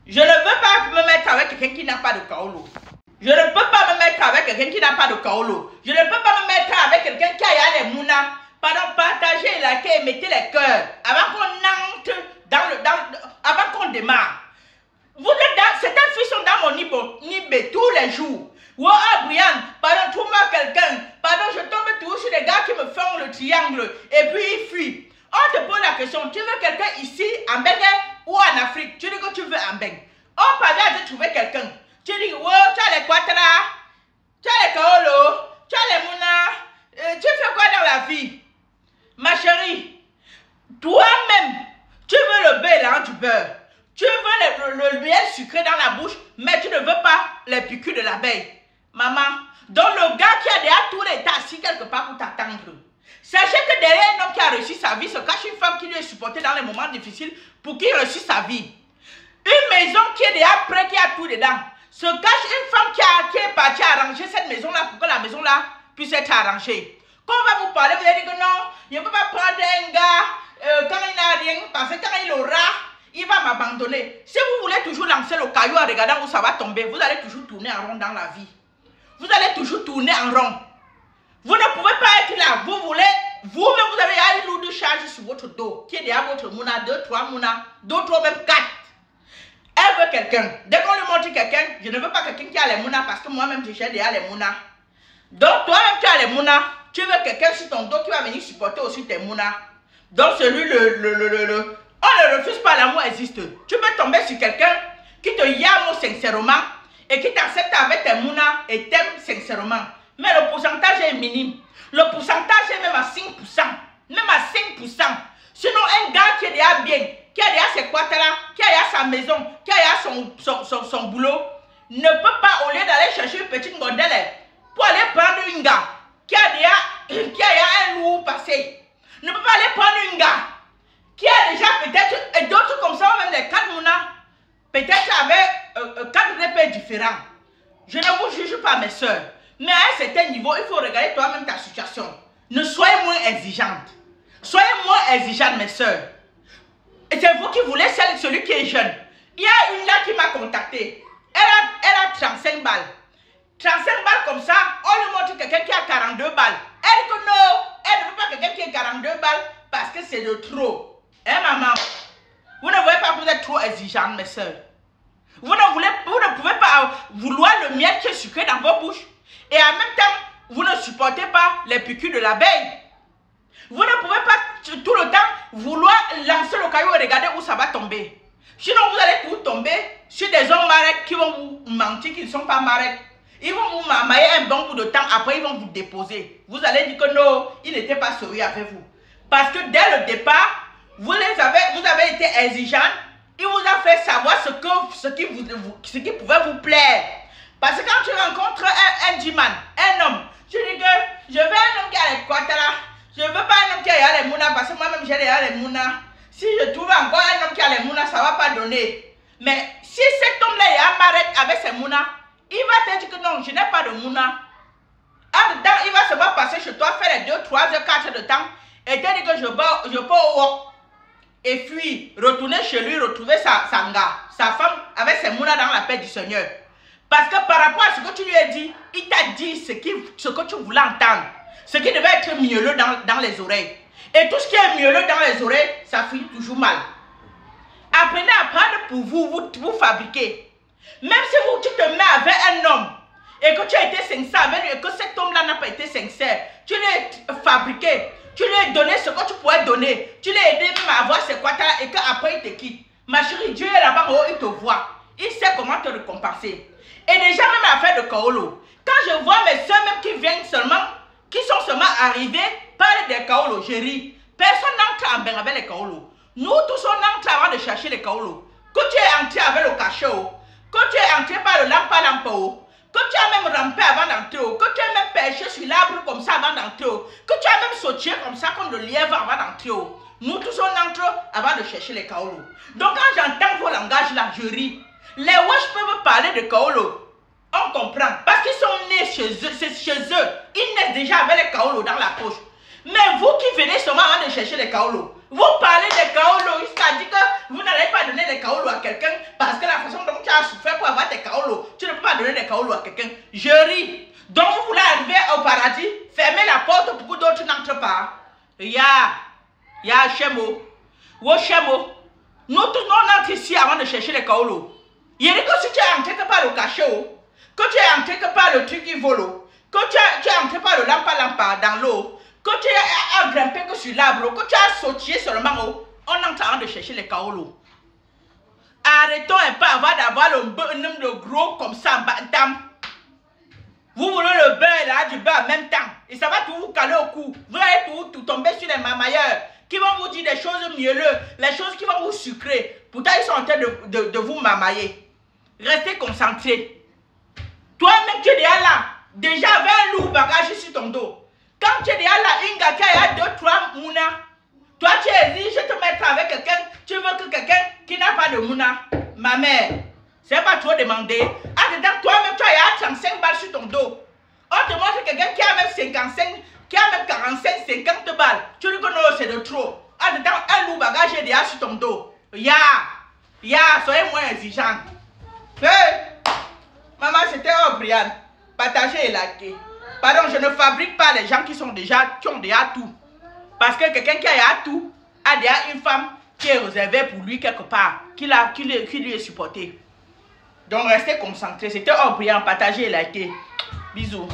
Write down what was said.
Je ne veux pas me mettre avec quelqu'un qui n'a pas de kaolo. Je ne peux pas me mettre avec quelqu'un qui n'a pas de kaolo. Je ne peux pas me mettre avec quelqu'un qui a les mounas. Pardon, partagez, likez, mettez les cœurs. Avant qu'on entre avant qu'on démarre. Vous êtes dans, certaines filles sont dans mon nibé tous les jours. Wow, Brian, pardon, trouve-moi quelqu'un. Pardon, je tombe toujours sur des gars qui me font le triangle et puis ils fuient. On te pose la question, tu veux quelqu'un ici, en Bénin ou en Afrique? Tu dis que tu veux en Bénin. On parvient à te trouver quelqu'un. Tu dis, wow, tu as les quatras, tu as les kaolo, tu as les mounas. Tu fais quoi dans la vie? Ma chérie, toi-même, tu veux le beurre du beurre. Tu veux le miel sucré dans la bouche, mais tu ne veux pas les piqûres de l'abeille. Maman, donc le gars qui a déjà tous les tas assis quelque part pour t'attendre. Sachez que derrière un homme qui a réussi sa vie se cache une femme qui lui est supportée dans les moments difficiles pour qu'il réussisse sa vie. Une maison qui est déjà prête, qui a tout dedans. Se cache une femme qui est partie arranger cette maison-là pour que la maison-là puisse être arrangée. Quand on va vous parler, vous allez dire que non, je ne peux pas prendre un gars quand il n'a rien, parce que quand il aura, il va m'abandonner. Si vous voulez toujours lancer le caillou en regardant où ça va tomber, vous allez toujours tourner en rond dans la vie. Vous allez toujours tourner en rond. Vous ne pouvez pas être là. Vous voulez, vous-même, vous avez une lourde charge sur votre dos, qui est derrière votre mouna, 2, 3 mouna, d'autres même 4. Elle veut quelqu'un. Dès qu'on lui montre quelqu'un, je ne veux pas quelqu'un qui a les mounas parce que moi-même, je cherche déjà les mounas. Donc, toi-même, tu as les mounas. Tu veux quelqu'un sur ton dos qui va venir supporter aussi tes mounas. Donc, celui, on ne refuse pas, l'amour existe. Tu peux tomber sur quelqu'un qui te yame sincèrement et qui t'accepte avec tes mounas et t'aime sincèrement. Mais le pourcentage est minime. Le pourcentage est même à 5%. Même à 5%. Sinon, un gars qui est déjà bien, qui a déjà ses quatas, qui a déjà sa maison, qui a déjà son boulot, ne peut pas, au lieu d'aller chercher une petite gondelle pour aller prendre une gars qui a déjà un lourd passé, ne peut pas aller prendre une gars qui a déjà peut-être, et d'autres comme ça, même les 4 mounas, peut-être avec 4 repères différents. Je ne vous juge pas, mes soeurs, mais à un certain niveau, il faut regarder toi-même ta situation. Ne soyez moins exigeante. Soyez moins exigeante, mes soeurs. Et c'est vous qui voulez celui qui est jeune. Il y a une là qui m'a contacté. Elle a 35 balles. 35 balles comme ça, on lui montre quelqu'un qui a 42 balles. Elle dit que non, elle ne veut pas quelqu'un qui a 42 balles parce que c'est de trop. Hein, maman? Vous ne voyez pas que vous êtes trop exigeante, mes soeurs. Vous ne pouvez pas vouloir le miel qui est sucré dans vos bouches. Et en même temps, vous ne supportez pas les piqûres de l'abeille. Vous ne pouvez pas tout le temps vouloir lancer le caillou et regarder où ça va tomber. Sinon, vous allez tout tomber sur des hommes marrettes qui vont vous mentir qu'ils ne sont pas marrettes. Ils vont vous mamailler un bon bout de temps, après ils vont vous déposer. Vous allez dire que non, ils n'étaient pas sérieux avec vous. Parce que dès le départ, vous avez été exigeant. Il vous a fait savoir ce qui pouvait vous plaire. Parce que quand tu rencontres un G-man, un homme, tu dis que je veux un homme qui a les quatas. Je ne veux pas un homme qui a les mounas parce que moi-même j'ai les mounas. Si je trouve encore un homme qui a les mounas, ça ne va pas donner. Mais si cet homme-là est amarré avec ses mounas, il va te dire que non, je n'ai pas de mounas. En dedans, il va seulement passer chez toi, faire les 2, 3 heures, 4 heures de temps et te dire que je peux au wok. Et puis, retourner chez lui, retrouver sa femme avec ses mounas dans la paix du Seigneur. Parce que par rapport à ce que tu lui as dit, il t'a dit ce que tu voulais entendre. Ce qui devait être mielleux dans les oreilles. Et tout ce qui est mielleux dans les oreilles, ça finit toujours mal. Apprenez à prendre pour vous fabriquer. Même si tu te mets avec un homme et que tu as été sincère avec lui et que cet homme-là n'a pas été sincère, tu l'as fabriqué, tu lui as donné ce que tu pouvais donner, tu l'as aidé même à avoir ses quatas et qu'après il te quitte. Ma chérie, Dieu est là-bas, oh, il te voit. Il sait comment te récompenser. Et déjà même l'affaire de kaolo. Quand je vois mes soeurs même qui viennent seulement, qui sont seulement arrivés par des kaolo, je ris. Personne n'entre en bain avec les kaolo. Nous tous on entre avant de chercher les kaolo. Que tu es entré avec le cachot, que tu es entré par le lampa, que tu as même rampé avant d'entrer, que tu as même pêché sur l'arbre comme ça avant d'entrer, que tu as même sauté comme ça comme le lièvre avant d'entrer. Nous tous on entre avant de chercher les kaolo. Donc quand j'entends vos langages là, je ris. Les Wesh peuvent parler de kaolo. On comprend. Parce qu'ils sont nés chez eux. Ils naissent déjà avec les kaolo dans la poche. Mais vous qui venez seulement avant de chercher les kaolo, vous parlez des kaolo, c'est-à-dire que vous n'allez pas donner les kaolo à quelqu'un parce que la façon kaolo à quelqu'un. Je ris. Donc vous voulez arriver au paradis, fermez la porte pour que d'autres n'entrent pas. Ya Chemo. Wo Chemo. Nous tous on entre ici avant de chercher les kaolo. Il dit que si tu es entré par le cachot, que tu es entré par le truc qui vole, que tu es entré par le lampa dans l'eau, que tu es grimpé que sur l'arbre, que tu as sauté seulement haut, on est en train de chercher les kaolo. Arrêtons un peu avant d'avoir le nombre de gros comme ça, bantam. Vous voulez le beurre là, du beurre en même temps. Et ça va tout vous caler au cou. Vous allez tout tomber sur les mamailleurs qui vont vous dire des choses mielleuses, les choses qui vont vous sucrer. Pourtant, ils sont en train de vous mamailler. Restez concentrés. Toi-même, tu es déjà là. Déjà, avec un lourd bagage sur ton dos. Quand tu es déjà là, Inga, il y a 2, 3 mouna. Toi, tu es dit, je te mettrai avec quelqu'un. Tu veux que quelqu'un qui n'a pas de mouna. Ma mère, c'est pas trop demandé. Ah, dedans, toi-même, tu as 35 balles sur ton dos. On te montre quelqu'un qui a même 55, qui a même 45, 50 balles. Tu dis que non, c'est de trop. Ah, dedans, un lourd bagage est déjà sur ton dos. Soyez moins exigeant. Hey, maman, c'était Brian. Partagez et likez. Pardon, je ne fabrique pas les gens qui ont déjà tout. Parce que quelqu'un qui a tout a déjà une femme qui est réservée pour lui quelque part, qui lui est supportée. Donc restez concentrés. C'était Brian. Partagez et likez. Bisous.